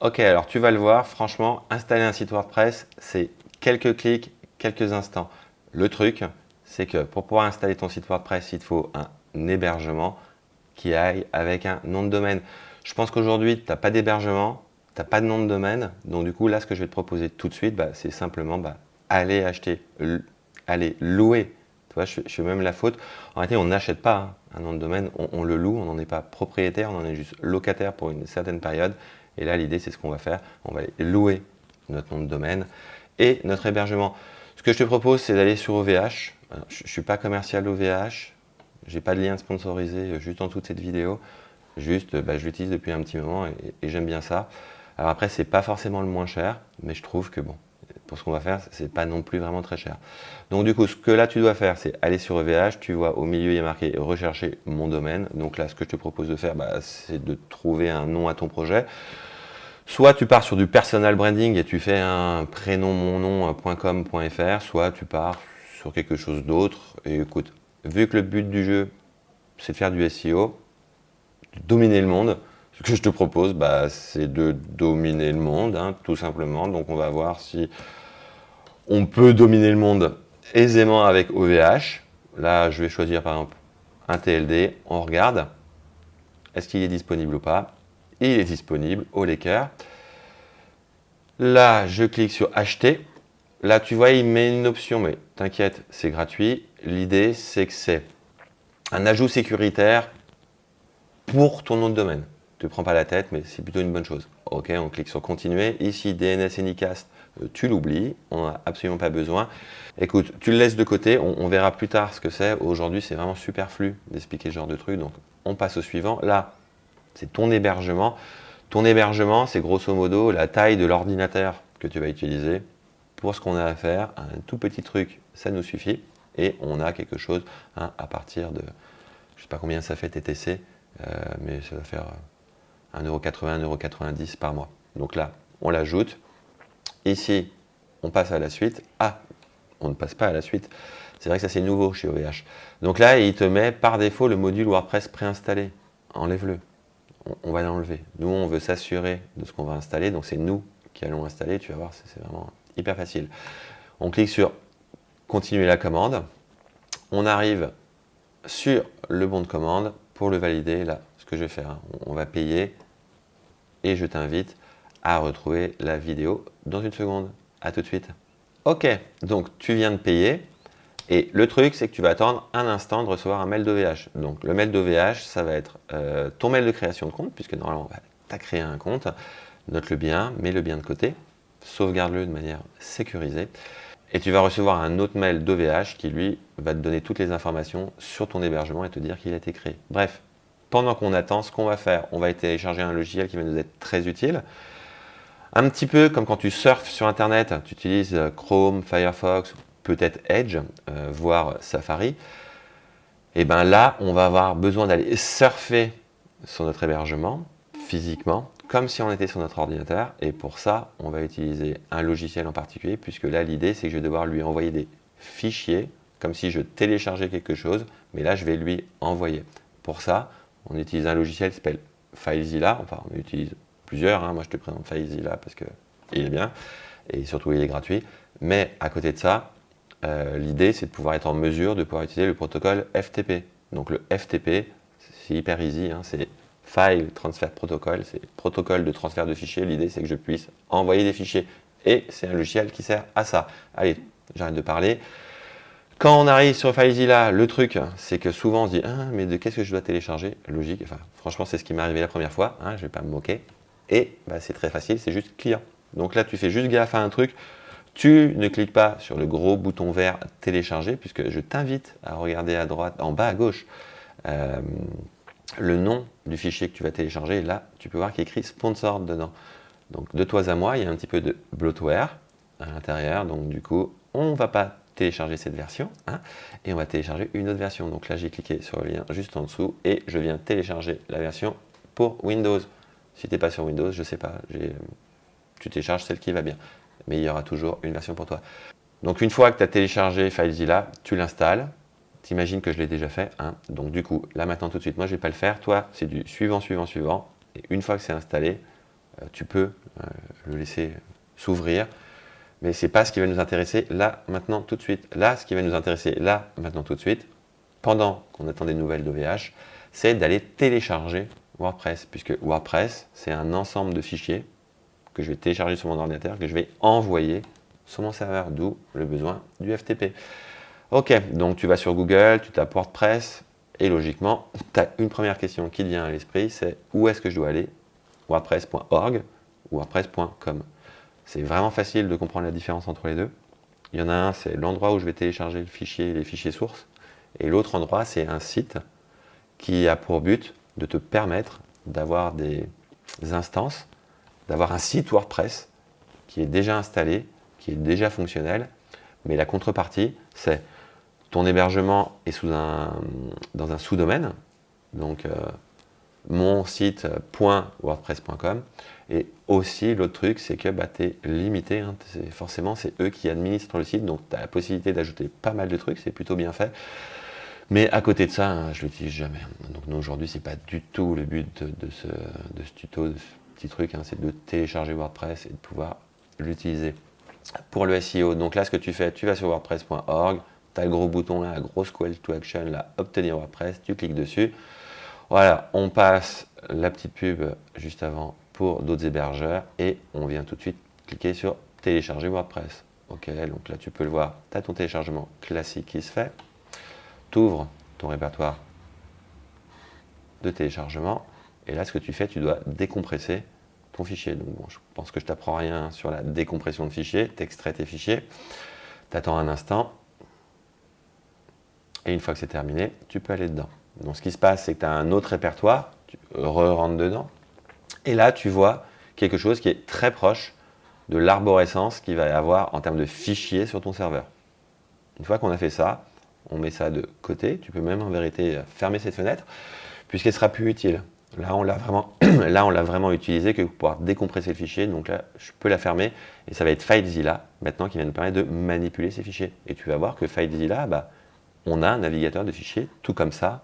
Ok, alors tu vas le voir, franchement, installer un site WordPress, c'est quelques clics, quelques instants. Le truc, c'est que pour pouvoir installer ton site WordPress, il te faut un hébergement qui aille avec un nom de domaine. Je pense qu'aujourd'hui, tu n'as pas d'hébergement, tu n'as pas de nom de domaine. Donc du coup, là, ce que je vais te proposer tout de suite, c'est simplement aller acheter, aller louer. Tu vois, je fais même la faute. En réalité, on n'achète pas un nom de domaine, on le loue, on n'en est pas propriétaire, on en est juste locataire pour une certaine période. Et là, l'idée, c'est ce qu'on va faire. On va aller louer notre nom de domaine et notre hébergement. Ce que je te propose, c'est d'aller sur OVH. Alors, je ne suis pas commercial OVH. J'ai pas de lien sponsorisé juste en dessous de cette vidéo. Juste, je l'utilise depuis un petit moment et j'aime bien ça. Alors après, c'est pas forcément le moins cher, mais je trouve que bon, pour ce qu'on va faire, c'est pas non plus vraiment très cher. Donc du coup, ce que là tu dois faire, c'est aller sur EVH. Tu vois au milieu, il y a marqué rechercher mon domaine. Donc là, ce que je te propose de faire, c'est de trouver un nom à ton projet. Soit tu pars sur du personal branding et tu fais un prénom mon nom.com.fr, soit tu pars sur quelque chose d'autre. Et écoute, vu que le but du jeu, c'est de faire du SEO, de dominer le monde, ce que je te propose, c'est de dominer le monde, hein, tout simplement. Donc on va voir si on peut dominer le monde aisément avec OVH. Là, je vais choisir par exemple un TLD. On regarde. Est-ce qu'il est disponible ou pas? Il est disponible au Laker. Là, je clique sur acheter. Là, tu vois, il met une option, mais t'inquiète, c'est gratuit. L'idée, c'est que c'est un ajout sécuritaire pour ton nom de domaine. Tu ne prends pas la tête, mais c'est plutôt une bonne chose. Ok, on clique sur continuer. Ici, DNS et Nicast, tu l'oublies, on n'a absolument pas besoin. Écoute, tu le laisses de côté, on verra plus tard ce que c'est. Aujourd'hui, c'est vraiment superflu d'expliquer ce genre de truc, donc on passe au suivant. Là, c'est ton hébergement. Ton hébergement, c'est grosso modo la taille de l'ordinateur que tu vas utiliser. Pour ce qu'on a à faire, un tout petit truc, ça nous suffit. Et on a quelque chose à partir de, je ne sais pas combien ça fait TTC, mais ça va faire 1,80 €, 1,90 € par mois. Donc là, on l'ajoute. Ici, on passe à la suite. Ah, on ne passe pas à la suite. C'est vrai que ça, c'est nouveau chez OVH. Donc là, il te met par défaut le module WordPress préinstallé. Enlève-le. On va l'enlever. Nous, on veut s'assurer de ce qu'on va installer. Donc, c'est nous qui allons installer. Tu vas voir, c'est vraiment hyper facile. On clique sur continuer la commande. On arrive sur le bon de commande. Pour le valider, là, ce que je vais faire, on va payer et je t'invite à retrouver la vidéo dans une seconde. À tout de suite. Ok, donc tu viens de payer et le truc, c'est que tu vas attendre un instant de recevoir un mail d'OVH. Donc le mail d'OVH, ça va être ton mail de création de compte, puisque normalement, tu as créé un compte. Note-le bien, mets-le bien de côté, sauvegarde-le de manière sécurisée. Et tu vas recevoir un autre mail d'OVH qui, lui, va te donner toutes les informations sur ton hébergement et te dire qu'il a été créé. Bref, pendant qu'on attend, ce qu'on va faire, on va télécharger un logiciel qui va nous être très utile. Un petit peu comme quand tu surfes sur Internet, tu utilises Chrome, Firefox, peut-être Edge, voire Safari. Et bien là, on va avoir besoin d'aller surfer sur notre hébergement, physiquement, comme si on était sur notre ordinateur. Et pour ça, on va utiliser un logiciel en particulier, puisque là, l'idée, c'est que je vais devoir lui envoyer des fichiers, comme si je téléchargeais quelque chose, mais là, je vais lui envoyer. Pour ça, on utilise un logiciel qui s'appelle FileZilla. Enfin, on utilise plusieurs. Moi, je te présente FileZilla parce qu'il est bien, et surtout, il est gratuit. Mais à côté de ça, l'idée, c'est de pouvoir être en mesure de pouvoir utiliser le protocole FTP. Donc le FTP, c'est hyper easy, c'est File Transfer Protocol, c'est protocole de transfert de fichiers. L'idée, c'est que je puisse envoyer des fichiers. Et c'est un logiciel qui sert à ça. Allez, j'arrête de parler. Quand on arrive sur FileZilla, le truc, c'est que souvent on se dit mais de qu'est-ce que je dois télécharger? Logique, enfin, franchement, c'est ce qui m'est arrivé la première fois, je ne vais pas me moquer. Et c'est très facile, c'est juste client. Donc là, tu fais juste gaffe à un truc. Tu ne cliques pas sur le gros bouton vert télécharger, puisque je t'invite à regarder à droite, en bas à gauche, le nom du fichier que tu vas télécharger. Et là, tu peux voir qu'il est écrit sponsor dedans. Donc de toi à moi, il y a un petit peu de bloatware à l'intérieur. Donc du coup, on ne va pas télécharger cette version, et on va télécharger une autre version. Donc là, j'ai cliqué sur le lien juste en dessous et je viens télécharger la version pour Windows. Si tu n'es pas sur Windows, je ne sais pas, tu télécharges celle qui va bien. Mais il y aura toujours une version pour toi. Donc une fois que tu as téléchargé FileZilla, tu l'installes. T'imagines que je l'ai déjà fait. Donc du coup, là maintenant tout de suite, moi je ne vais pas le faire. Toi, c'est du suivant, suivant, suivant. Et une fois que c'est installé, tu peux le laisser s'ouvrir, mais ce n'est pas ce qui va nous intéresser là, maintenant, tout de suite. Là, ce qui va nous intéresser là, maintenant, tout de suite, pendant qu'on attend des nouvelles d'OVH, c'est d'aller télécharger WordPress, puisque WordPress, c'est un ensemble de fichiers que je vais télécharger sur mon ordinateur, que je vais envoyer sur mon serveur, d'où le besoin du FTP. Ok, donc tu vas sur Google, tu tapes WordPress, et logiquement, tu as une première question qui te vient à l'esprit, c'est où est-ce que je dois aller? WordPress.org ou WordPress.com. C'est vraiment facile de comprendre la différence entre les deux. Il y en a un, c'est l'endroit où je vais télécharger le fichier, les fichiers sources, et l'autre endroit, c'est un site qui a pour but de te permettre d'avoir des instances, d'avoir un site WordPress qui est déjà installé, qui est déjà fonctionnel, mais la contrepartie, c'est ton hébergement est dans un sous-domaine, donc mon site.wordpress.com, et aussi l'autre truc, c'est que tu es limité, hein, forcément c'est eux qui administrent le site, donc tu as la possibilité d'ajouter pas mal de trucs, c'est plutôt bien fait. Mais à côté de ça, hein, je ne l'utilise jamais. Donc nous aujourd'hui, c'est pas du tout le but de ce tuto, de ce petit truc, hein, c'est de télécharger WordPress et de pouvoir l'utiliser pour le SEO. Donc là, ce que tu fais, tu vas sur wordpress.org, tu as le gros bouton là, la grosse call to action, là, obtenir WordPress, tu cliques dessus. Voilà, on passe la petite pub juste avant pour d'autres hébergeurs et on vient tout de suite cliquer sur télécharger WordPress. Ok, donc là tu peux le voir, tu as ton téléchargement classique qui se fait. Tu ouvres ton répertoire de téléchargement et là ce que tu fais, tu dois décompresser ton fichier. Donc bon, je pense que je t'apprends rien sur la décompression de fichiers, tu extrais tes fichiers, tu attends un instant et une fois que c'est terminé, tu peux aller dedans. Donc ce qui se passe, c'est que tu as un autre répertoire, tu rentres dedans et là tu vois quelque chose qui est très proche de l'arborescence qu'il va y avoir en termes de fichiers sur ton serveur. Une fois qu'on a fait ça, on met ça de côté. Tu peux même en vérité fermer cette fenêtre puisqu'elle sera plus utile. Là, on l'a vraiment utilisé que pour pouvoir décompresser le fichier. Donc là, je peux la fermer et ça va être FileZilla maintenant qui va nous permettre de manipuler ces fichiers. Et tu vas voir que FileZilla, on a un navigateur de fichiers, tout comme ça,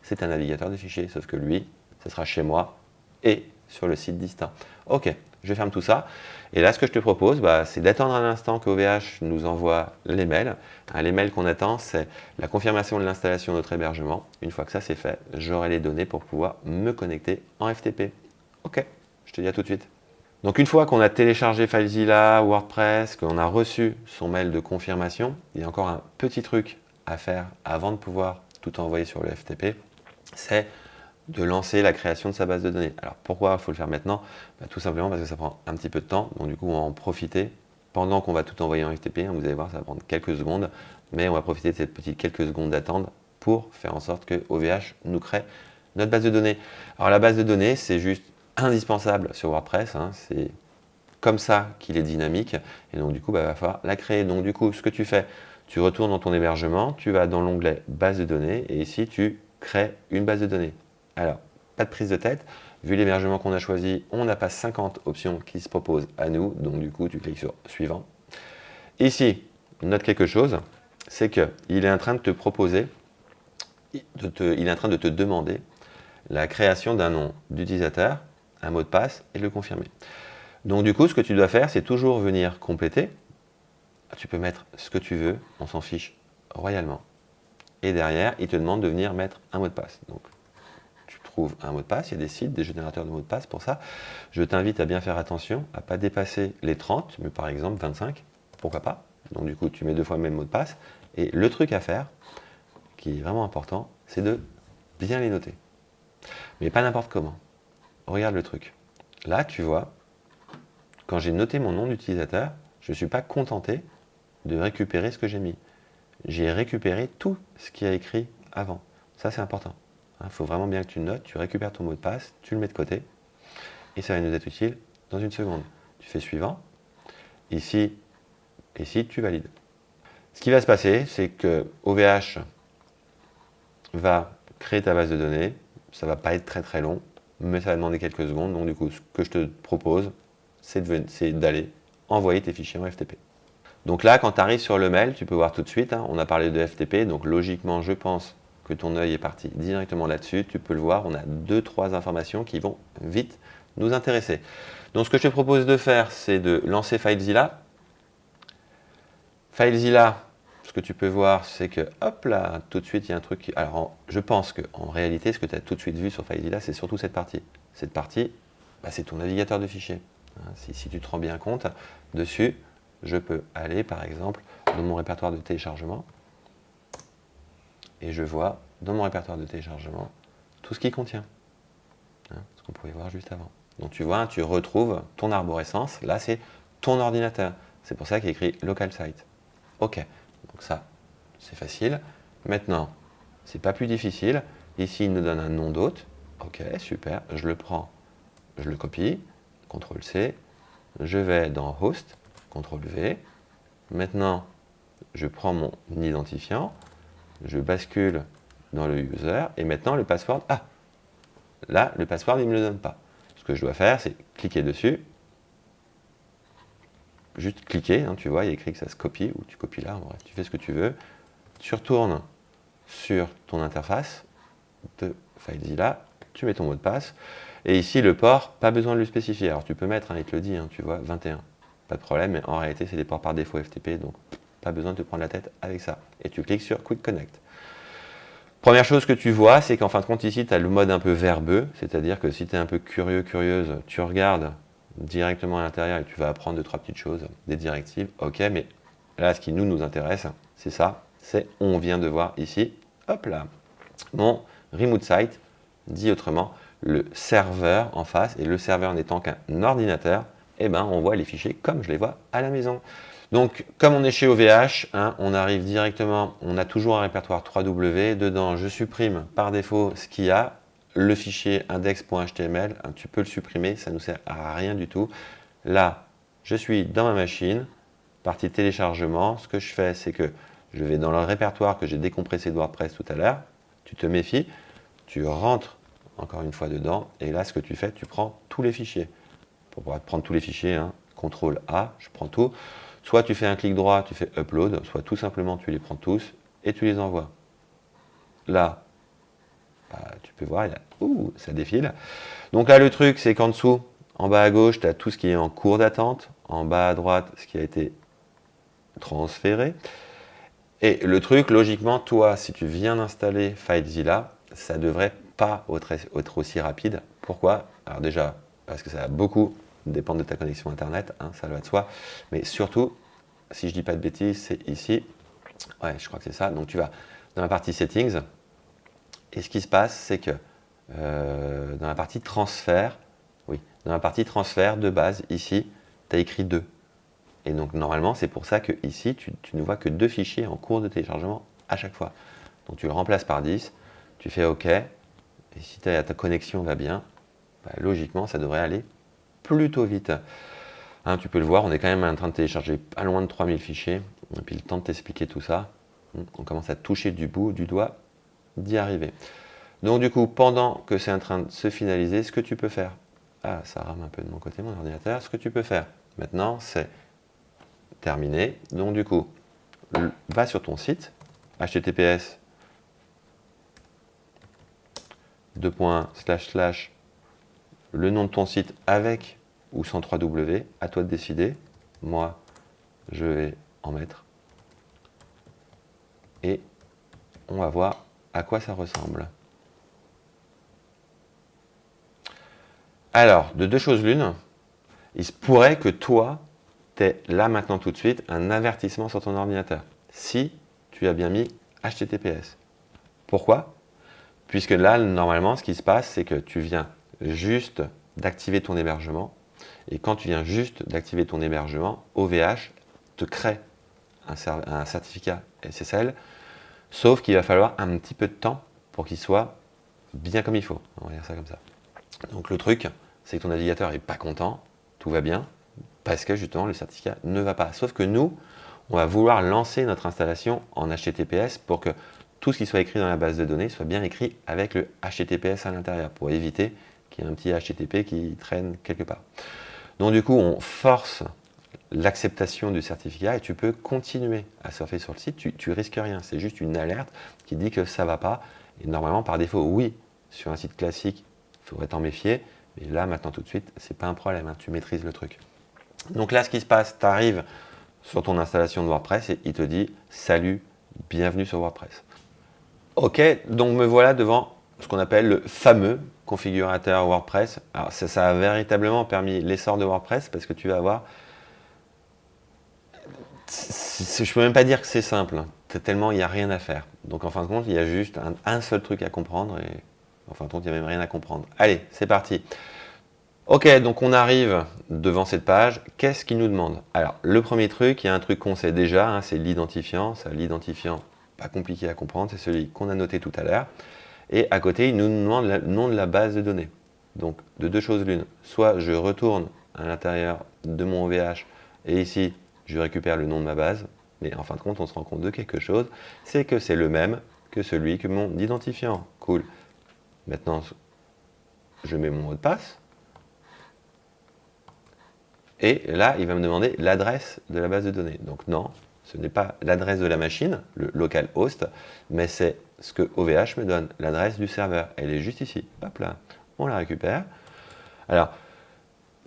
c'est un navigateur de fichiers, sauf que lui, ce sera chez moi et sur le site distinct. Ok, je ferme tout ça. Et là, ce que je te propose, c'est d'attendre un instant qu'OVH nous envoie les mails. Les mails qu'on attend, c'est la confirmation de l'installation de notre hébergement. Une fois que ça c'est fait, j'aurai les données pour pouvoir me connecter en FTP. Ok, je te dis à tout de suite. Donc une fois qu'on a téléchargé FileZilla, WordPress, qu'on a reçu son mail de confirmation, il y a encore un petit truc à faire avant de pouvoir tout envoyer sur le FTP, c'est de lancer la création de sa base de données. Alors pourquoi il faut le faire maintenant? Tout simplement parce que ça prend un petit peu de temps, donc du coup on va en profiter pendant qu'on va tout envoyer en FTP, vous allez voir ça va prendre quelques secondes, mais on va profiter de cette petite quelques secondes d'attente pour faire en sorte que OVH nous crée notre base de données. Alors la base de données c'est juste indispensable sur WordPress, hein, c'est comme ça qu'il est dynamique, et donc du coup il va falloir la créer. Donc du coup ce que tu fais, tu retournes dans ton hébergement, tu vas dans l'onglet base de données, et ici tu crées une base de données. Alors, pas de prise de tête, vu l'hébergement qu'on a choisi, on n'a pas 50 options qui se proposent à nous, donc du coup tu cliques sur suivant. Ici, note quelque chose, c'est qu'il est en train de te proposer, il est en train de te demander la création d'un nom d'utilisateur, un mot de passe et le confirmer. Donc du coup, ce que tu dois faire, c'est toujours venir compléter. Tu peux mettre ce que tu veux, on s'en fiche royalement. Et derrière, il te demande de venir mettre un mot de passe. Donc, tu trouves un mot de passe, il y a des sites, des générateurs de mots de passe pour ça. Je t'invite à bien faire attention, à ne pas dépasser les 30, mais par exemple 25, pourquoi pas. Donc du coup, tu mets 2 fois le même mot de passe. Et le truc à faire, qui est vraiment important, c'est de bien les noter. Mais pas n'importe comment. Regarde le truc. Là, tu vois, quand j'ai noté mon nom d'utilisateur, je ne suis pas contenté de récupérer ce que j'ai mis. J'ai récupéré tout ce qui a écrit avant. Ça, c'est important. Il faut vraiment bien que tu le notes, tu récupères ton mot de passe, tu le mets de côté, et ça va nous être utile dans une seconde. Tu fais suivant, ici, tu valides. Ce qui va se passer, c'est que OVH va créer ta base de données, ça ne va pas être très très long, mais ça va demander quelques secondes, donc du coup, ce que je te propose, c'est d'aller envoyer tes fichiers en FTP. Donc là, quand tu arrives sur le mail, tu peux voir tout de suite, on a parlé de FTP, donc logiquement, je pense que ton œil est parti directement là-dessus. Tu peux le voir, on a 2-3 informations qui vont vite nous intéresser. Donc ce que je te propose de faire, c'est de lancer FileZilla. FileZilla, ce que tu peux voir, c'est que, hop là, tout de suite, il y a un truc qui... Alors, je pense qu'en réalité, ce que tu as tout de suite vu sur FileZilla, c'est surtout cette partie. Cette partie, bah, c'est ton navigateur de fichiers. Hein, si tu te rends bien compte, dessus, je peux aller, par exemple, dans mon répertoire de téléchargement. Et je vois, dans mon répertoire de téléchargement, tout ce qu'il contient. Hein, ce qu'on pouvait voir juste avant. Donc, tu vois, tu retrouves ton arborescence. Là, c'est ton ordinateur. C'est pour ça qu'il y a écrit Local Site. OK. Donc ça, c'est facile. Maintenant, c'est pas plus difficile. Ici, il nous donne un nom d'hôte. OK, super. Je le prends, je le copie. CTRL-C. Je vais dans Host. CTRL-V. Maintenant, je prends mon identifiant. Je bascule dans le user. Et maintenant, le password. Ah! Là, le password, il ne me le donne pas. Ce que je dois faire, c'est cliquer dessus. Juste cliquer, hein, tu vois, il y a écrit que ça se copie, ou tu copies là, bref, tu fais ce que tu veux. Tu retournes sur ton interface de FileZilla, tu mets ton mot de passe, et ici le port, pas besoin de le spécifier. Alors tu peux mettre, hein, il te le dit, hein, tu vois, 21, pas de problème, mais en réalité c'est des ports par défaut FTP, donc pas besoin de te prendre la tête avec ça. Et tu cliques sur Quick Connect. Première chose que tu vois, c'est qu'en fin de compte ici, tu as le mode un peu verbeux, c'est-à-dire que si tu es un peu curieux, curieuse, tu regardes directement à l'intérieur et tu vas apprendre 2-3 petites choses, des directives, ok, mais là, ce qui nous intéresse, c'est ça, c'est, on vient de voir ici, hop là, mon remote site, dit autrement, le serveur en face, et le serveur n'étant qu'un ordinateur, eh ben, on voit les fichiers comme je les vois à la maison. Donc, comme on est chez OVH, hein, on arrive directement, on a toujours un répertoire 3W, dedans, je supprime par défaut ce qu'il y a, le fichier index.html, hein, tu peux le supprimer, ça ne nous sert à rien du tout. Là, je suis dans ma machine, partie téléchargement, ce que je fais, c'est que je vais dans le répertoire que j'ai décompressé de WordPress tout à l'heure, tu te méfies, tu rentres encore une fois dedans, et là, ce que tu fais, tu prends tous les fichiers. Pour pouvoir prendre tous les fichiers, hein, CTRL A, je prends tout. Soit tu fais un clic droit, tu fais Upload, soit tout simplement tu les prends tous et tu les envoies. Là, bah, tu peux voir, ça défile. Donc là, le truc, c'est qu'en dessous, en bas à gauche, tu as tout ce qui est en cours d'attente. En bas à droite, ce qui a été transféré. Et le truc, logiquement, toi, si tu viens d'installer FileZilla, ça ne devrait pas être aussi rapide. Pourquoi? Alors déjà, parce que ça va beaucoup dépendre de ta connexion Internet, hein, ça va de soi. Mais surtout, si je ne dis pas de bêtises, c'est ici. Ouais, je crois que c'est ça. Donc tu vas dans la partie Settings. Et ce qui se passe, c'est que dans la partie transfert, oui, dans la partie transfert de base, ici, tu as écrit 2. Et donc normalement, c'est pour ça que ici, tu ne vois que 2 fichiers en cours de téléchargement à chaque fois. Donc tu le remplaces par 10, tu fais OK, et si ta connexion va bien, bah, logiquement, ça devrait aller plutôt vite. Hein, tu peux le voir, on est quand même en train de télécharger pas loin de 3000 fichiers, et puis le temps de t'expliquer tout ça, on commence à toucher du bout du doigt d'y arriver. Donc du coup, pendant que c'est en train de se finaliser, ce que tu peux faire, ah, ça rame un peu de mon côté, mon ordinateur, ce que tu peux faire maintenant, c'est terminé. Donc du coup, va sur ton site, https le nom de ton site avec ou sans 3W, à toi de décider. Moi, je vais en mettre. Et on va voir à quoi ça ressemble. Alors, de deux choses l'une, il se pourrait que toi, tu aies là maintenant tout de suite un avertissement sur ton ordinateur. Si tu as bien mis HTTPS. Pourquoi? Puisque là, normalement, ce qui se passe, c'est que tu viens juste d'activer ton hébergement. Et quand tu viens juste d'activer ton hébergement, OVH te crée un certificat SSL, sauf qu'il va falloir un petit peu de temps pour qu'il soit bien comme il faut. On va dire ça comme ça. Donc le truc, c'est que ton navigateur n'est pas content, tout va bien, parce que justement le certificat ne va pas. Sauf que nous, on va vouloir lancer notre installation en HTTPS pour que tout ce qui soit écrit dans la base de données soit bien écrit avec le HTTPS à l'intérieur, pour éviter qu'il y ait un petit HTTP qui traîne quelque part. Donc du coup, on force l'acceptation du certificat et tu peux continuer à surfer sur le site, tu risques rien, c'est juste une alerte qui dit que ça ne va pas. Et normalement, par défaut, oui, sur un site classique, il faudrait t'en méfier, Et là, maintenant, tout de suite, c'est pas un problème, hein, tu maîtrises le truc. Donc là, ce qui se passe, tu arrives sur ton installation de WordPress et il te dit « Salut, bienvenue sur WordPress ». Ok, donc me voilà devant ce qu'on appelle le fameux configurateur WordPress. Alors ça a véritablement permis l'essor de WordPress parce que tu vas voir, je ne peux même pas dire que c'est simple, hein, tellement il n'y a rien à faire. Donc en fin de compte, il y a juste un seul truc à comprendre et en fin de compte, il n'y a même rien à comprendre. Allez, c'est parti. Ok, donc on arrive devant cette page. Qu'est-ce qu'il nous demande? Alors, le premier truc, il y a un truc qu'on sait déjà, hein, c'est l'identifiant. Ça, l'identifiant, pas compliqué à comprendre, c'est celui qu'on a noté tout à l'heure. Et à côté, il nous demande le nom de la base de données. Donc, de deux choses l'une. Soit je retourne à l'intérieur de mon OVH et ici, je récupère le nom de ma base. Mais en fin de compte, on se rend compte de quelque chose. C'est que c'est le même que celui que mon identifiant. Cool. Maintenant, je mets mon mot de passe. Et là, il va me demander l'adresse de la base de données. Donc non, ce n'est pas l'adresse de la machine, le localhost, mais c'est ce que OVH me donne, l'adresse du serveur. Elle est juste ici. Hop là, on la récupère. Alors,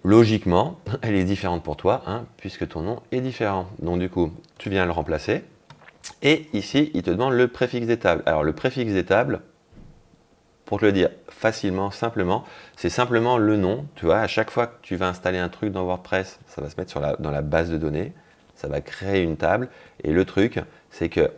logiquement, elle est différente pour toi, hein, puisque ton nom est différent. Donc du coup, tu viens le remplacer. Et ici, il te demande le préfixe des tables. Alors, le préfixe des tables, pour te le dire facilement, simplement, c'est simplement le nom. Tu vois, à chaque fois que tu vas installer un truc dans WordPress, ça va se mettre dans la base de données, ça va créer une table. Et le truc, c'est que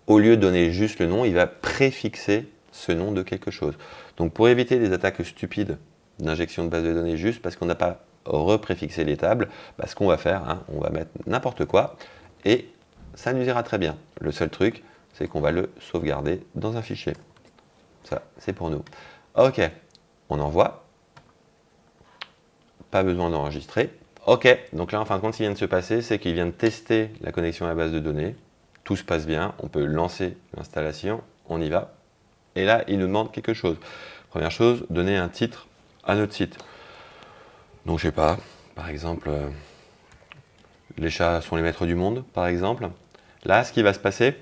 au lieu de donner juste le nom, il va préfixer ce nom de quelque chose. Donc pour éviter des attaques stupides d'injection de base de données juste parce qu'on n'a pas repréfixé les tables, bah, ce qu'on va faire, hein, on va mettre n'importe quoi et ça nous ira très bien. Le seul truc, c'est qu'on va le sauvegarder dans un fichier. Ça, c'est pour nous. Ok, on envoie. Pas besoin d'enregistrer. Ok, donc là, en fin de compte, ce qui vient de se passer, c'est qu'il vient de tester la connexion à la base de données. Tout se passe bien, on peut lancer l'installation, on y va. Et là, il nous demande quelque chose. Première chose, donner un titre à notre site. Donc, je sais pas, par exemple, les chats sont les maîtres du monde, par exemple. Là, ce qui va se passer,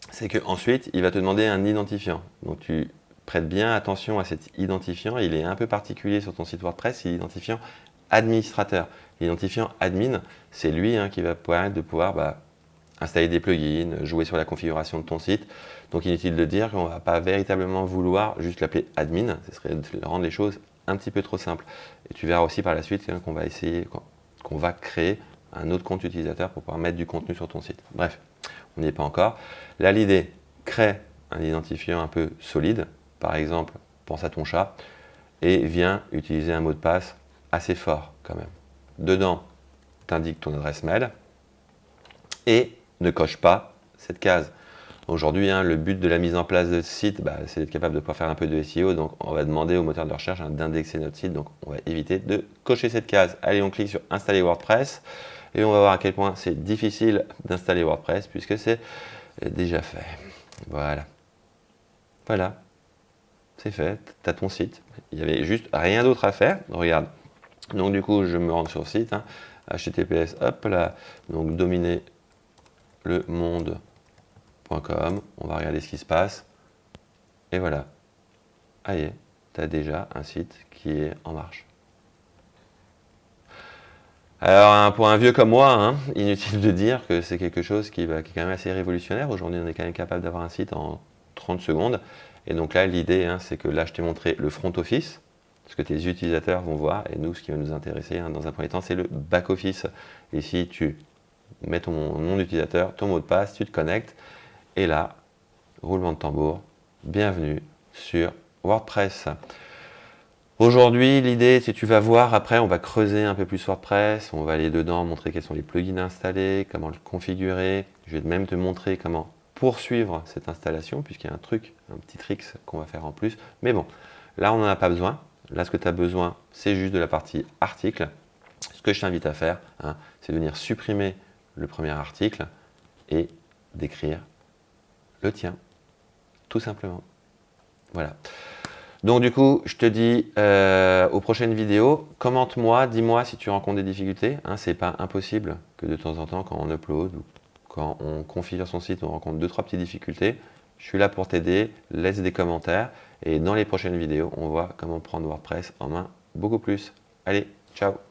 c'est qu'ensuite, il va te demander un identifiant. Donc, tu prête bien attention à cet identifiant. Il est un peu particulier sur ton site WordPress, c'est l'identifiant administrateur. L'identifiant admin, c'est lui hein, qui va permettre de pouvoir installer des plugins, jouer sur la configuration de ton site. Donc inutile de dire qu'on ne va pas véritablement vouloir juste l'appeler admin, ce serait de rendre les choses un petit peu trop simples. Et tu verras aussi par la suite hein, qu'on va créer un autre compte utilisateur pour pouvoir mettre du contenu sur ton site. Bref, on n'y est pas encore. Là, l'idée, crée un identifiant un peu solide. Par exemple, pense à ton chat et viens utiliser un mot de passe assez fort quand même. Dedans, tu indiques ton adresse mail et ne coche pas cette case. Aujourd'hui, hein, le but de la mise en place de ce site, c'est d'être capable de pouvoir faire un peu de SEO. Donc, on va demander au moteur de recherche hein, d'indexer notre site. Donc, on va éviter de cocher cette case. Allez, on clique sur Installer WordPress et on va voir à quel point c'est difficile d'installer WordPress puisque c'est déjà fait. Voilà. Voilà. C'est fait. Tu as ton site. Il n'y avait juste rien d'autre à faire. Regarde. Donc, du coup, je me rends sur le site. Hein, HTTPS, hop là. Donc, dominer le monde.com, on va regarder ce qui se passe, et voilà, allez, tu as déjà un site qui est en marche. Alors, pour un vieux comme moi, hein, inutile de dire que c'est quelque chose qui est quand même assez révolutionnaire. Aujourd'hui, on est quand même capable d'avoir un site en 30 secondes, et donc là, l'idée, hein, c'est que là, je t'ai montré le front office, ce que tes utilisateurs vont voir, et nous, ce qui va nous intéresser hein, dans un premier temps, c'est le back office. Ici, tu mets ton nom d'utilisateur, ton mot de passe, tu te connectes, et là, roulement de tambour, bienvenue sur WordPress. Aujourd'hui, l'idée, c'est tu vas voir, après, on va creuser un peu plus WordPress, on va aller dedans, montrer quels sont les plugins installés, comment le configurer. Je vais même te montrer comment poursuivre cette installation, puisqu'il y a un petit trick qu'on va faire en plus. Mais bon, là, on n'en a pas besoin. Là, ce que tu as besoin, c'est juste de la partie article. Ce que je t'invite à faire, hein, c'est de venir supprimer le premier article et d'écrire le tien, tout simplement. Voilà. Donc du coup, je te dis aux prochaines vidéos, commente-moi, dis-moi si tu rencontres des difficultés. Hein, c'est pas impossible que de temps en temps, quand on upload ou quand on configure son site, on rencontre 2-3 petites difficultés. Je suis là pour t'aider, laisse des commentaires et dans les prochaines vidéos, on voit comment prendre WordPress en main beaucoup plus. Allez, ciao.